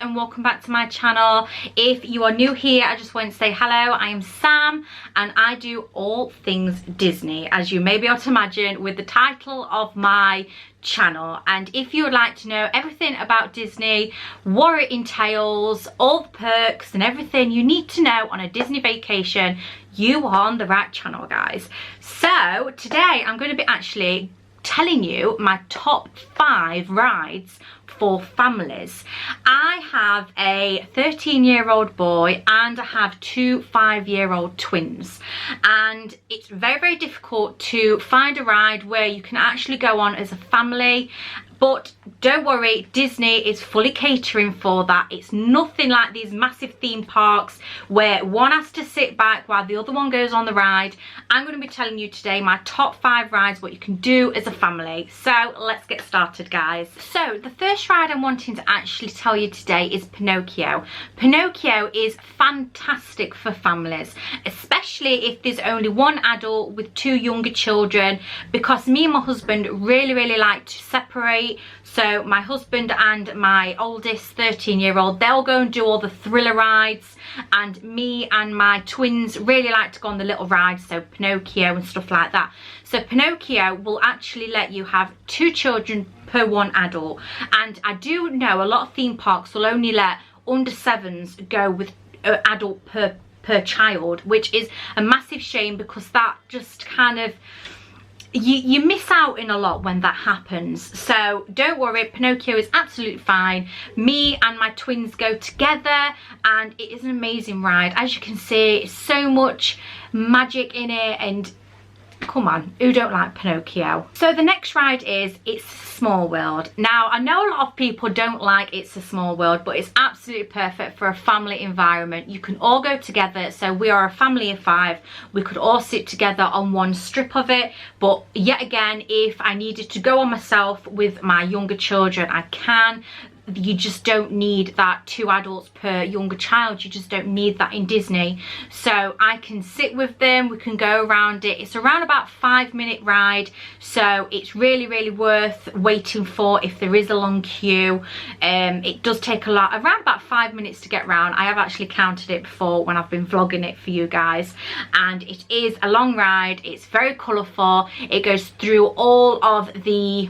and welcome back to my channel. If you are new here, I just want to say hello. I am Sam and I do all things Disney, as you may be able to imagine with the title of my channel. And if you would like to know everything about Disney, what it entails, all the perks and everything you need to know on a Disney vacation, you are on the right channel, guys. So today I'm going to be actually telling you my top 5 rides for families. I have a 13-year-old boy and I have 2 5-year-old twins, and it's very difficult to find a ride where you can actually go on as a family. But don't worry, Disney is fully catering for that. It's nothing like these massive theme parks where one has to sit back while the other one goes on the ride. I'm going to be telling you today my top 5 rides, what you can do as a family. So let's get started, guys. So the first ride I'm wanting to actually tell you today is Pinocchio. Pinocchio is fantastic for families, especially if there's only one adult with 2 younger children, because me and my husband really like to separate. So my husband and my oldest 13-year-old, they'll go and do all the thriller rides, and me and my twins really like to go on the little rides, so Pinocchio and stuff like that. So Pinocchio will actually let you have 2 children per 1 adult, and I do know a lot of theme parks will only let under 7s go with an adult per child, which is a massive shame, because that just kind of you miss out in a lot when that happens. So don't worry, Pinocchio is absolutely fine. Me and my twins go together and it is an amazing ride. As you can see, it's so much magic in it, and come on, who don't like Pinocchio? So the next ride is It's a Small World. Now, I know a lot of people don't like It's a Small World, but it's absolutely perfect for a family environment. You can all go together. So we are a family of 5. We could all sit together on one strip of it. But yet again, if I needed to go on myself with my younger children, I can. You just don't need that 2 adults per younger child. You just don't need that in Disney. So I can sit with them, we can go around it. It's around about 5-minute ride, so it's really worth waiting for if there is a long queue. It does take around about 5 minutes to get round. I have actually counted it before when I've been vlogging it for you guys, and it is a long ride. It's very colourful. It goes through all of the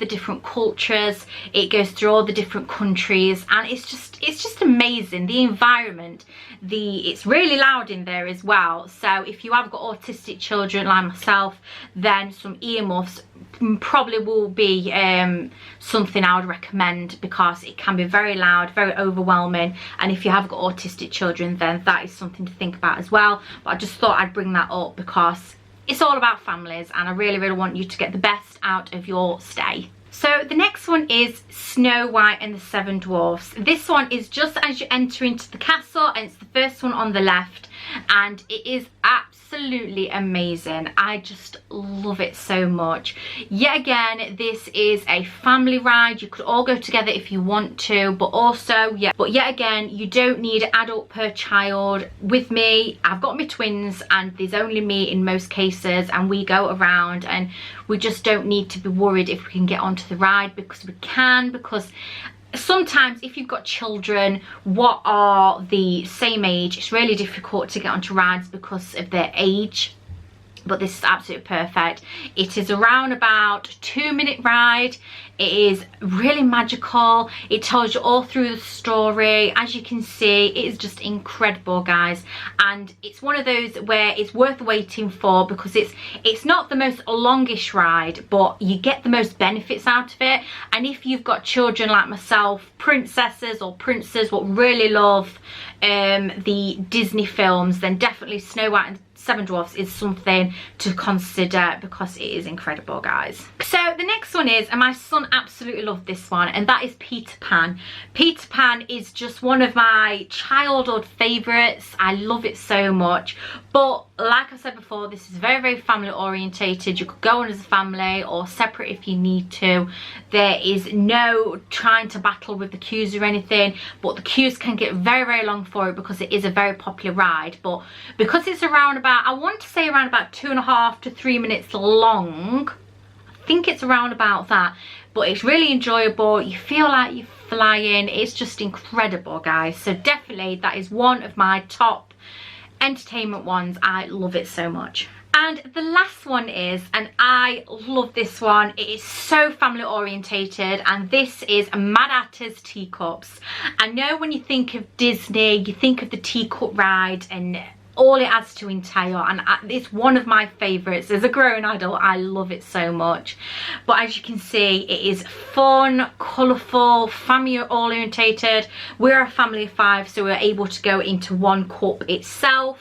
different cultures. It goes through all the different countries, and it's just amazing. The environment, it's really loud in there as well. So if you have got autistic children like myself, then some earmuffs probably will be something I would recommend, because it can be very loud, very overwhelming, and if you have got autistic children, then that is something to think about as well. But I just thought I'd bring that up because it's all about families, and I really want you to get the best out of your stay. So the next one is Snow White and the 7 Dwarfs. This one is just as you enter into the castle, and it's the first one on the left, and it is absolutely amazing. I just love it so much. Yet again, this is a family ride. You could all go together if you want to, but yet again, you don't need an adult per child. With me, I've got my twins and there's only me in most cases, and we go around and we just don't need to be worried if we can get onto the ride, because we can. Because sometimes if you've got children what are the same age, it's really difficult to get onto rides because of their age. But this is absolutely perfect. It is around about 2-minute ride. It is really magical. It tells you all through the story. As you can see, it is just incredible, guys. And it's one of those where it's worth waiting for, because it's not the most longish ride, but you get the most benefits out of it. And if you've got children like myself, princesses or princes, what really love the Disney films, then definitely Snow White and 7 Dwarfs is something to consider, because it is incredible, guys. So the next one is, and my son absolutely loved this one, and that is Peter Pan. Peter Pan is just one of my childhood favourites. I love it so much. But like I said before, this is very family orientated. You could go on as a family or separate if you need to. There is no trying to battle with the queues or anything, but the queues can get very long for it, because it is a very popular ride. But because it's around about, I want to say around about 2.5 to 3 minutes long, I think it's around about that, but it's really enjoyable. You feel like you've flying. It's just incredible, guys. So definitely that is one of my top entertainment ones. I love it so much. And the last one is, and I love this one, it is so family orientated, and this is Mad Hatter's Teacups. I know when you think of Disney, you think of the teacup ride and all it has to entail, and it's one of my favourites. As a grown adult, I love it so much. But as you can see, it is fun, colourful, family orientated. We're a family of 5, so we're able to go into one cup itself.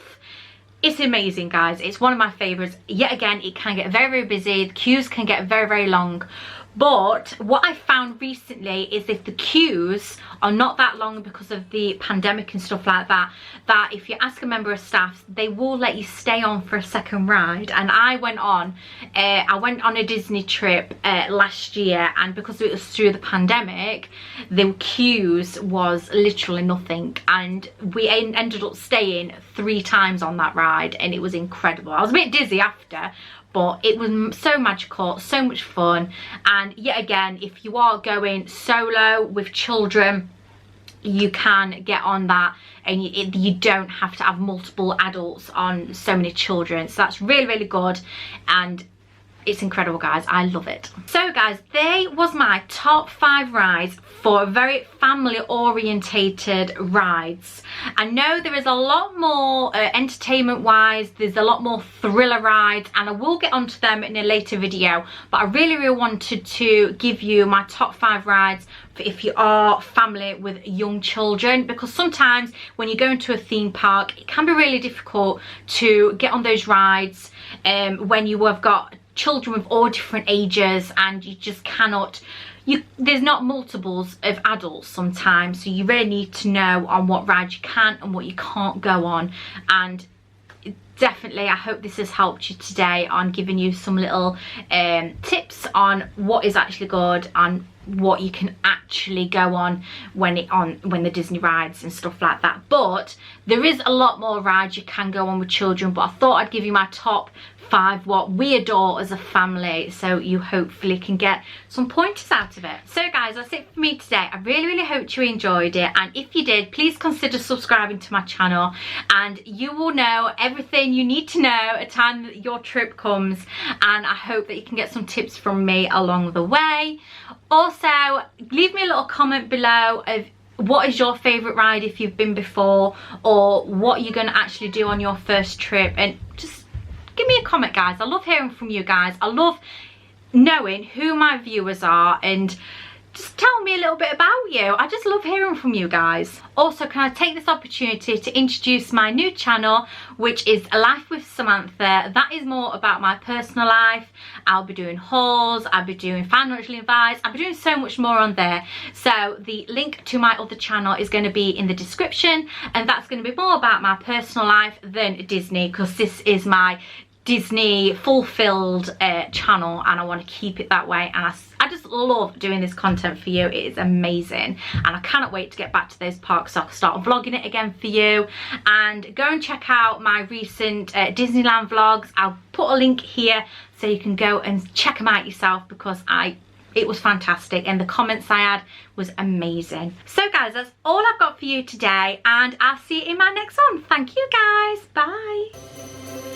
It's amazing, guys. It's one of my favourites. Yet again, it can get very, very busy. The queues can get very, very long. But what I found recently is if the queues are not that long because of the pandemic and stuff like that, that if you ask a member of staff, they will let you stay on for a second ride. And I went on a Disney trip last year, and because it was through the pandemic, the queues was literally nothing. And we ended up staying 3 times on that ride, and it was incredible. I was a bit dizzy after, but it was so magical, so much fun. And yet again, if you are going solo with children, you can get on that, and you don't have to have multiple adults on so many children. So that's really, really good, and it's incredible, guys. I love it. So guys, they was my top 5 rides for very family orientated rides. I know there is a lot more entertainment wise, there's a lot more thriller rides, and I will get onto them in a later video, but I really, really wanted to give you my top 5 rides for if you are family with young children, because sometimes when you go into a theme park, it can be really difficult to get on those rides when you have got children with all different ages, and you just cannot, there's not multiples of adults sometimes, so you really need to know on what rides you can and what you can't go on. And definitely I hope this has helped you today on giving you some little tips on what is actually good and what you can actually go on when the Disney rides and stuff like that. But there is a lot more rides you can go on with children, but I thought I'd give you my top 5 what we adore as a family, so you hopefully can get some pointers out of it. So guys, that's it for me today. I really, really hope you enjoyed it, and if you did, please consider subscribing to my channel, and you will know everything you need to know at the time that your trip comes. And I hope that you can get some tips from me along the way. Also, leave me a little comment below of what is your favourite ride if you've been before, or what you're going to actually do on your first trip, and just give me a comment, guys. I love hearing from you guys. I love knowing who my viewers are, and just tell me a little bit about you. I just love hearing from you guys. Also, can I take this opportunity to introduce my new channel, which is Life with Samantha. That is more about my personal life. I'll be doing hauls, I'll be doing financial advice, I'll be doing so much more on there. So the link to my other channel is going to be in the description, and that's going to be more about my personal life than Disney, because this is my Disney fulfilled channel, and I want to keep it that way. And I just love doing this content for you. It is amazing, and I cannot wait to get back to those parks so I can start vlogging it again for you. And go and check out my recent Disneyland vlogs. I'll put a link here so you can go and check them out yourself, because it was fantastic, and the comments I had was amazing. So guys, that's all I've got for you today, and I'll see you in my next one. Thank you guys. Bye.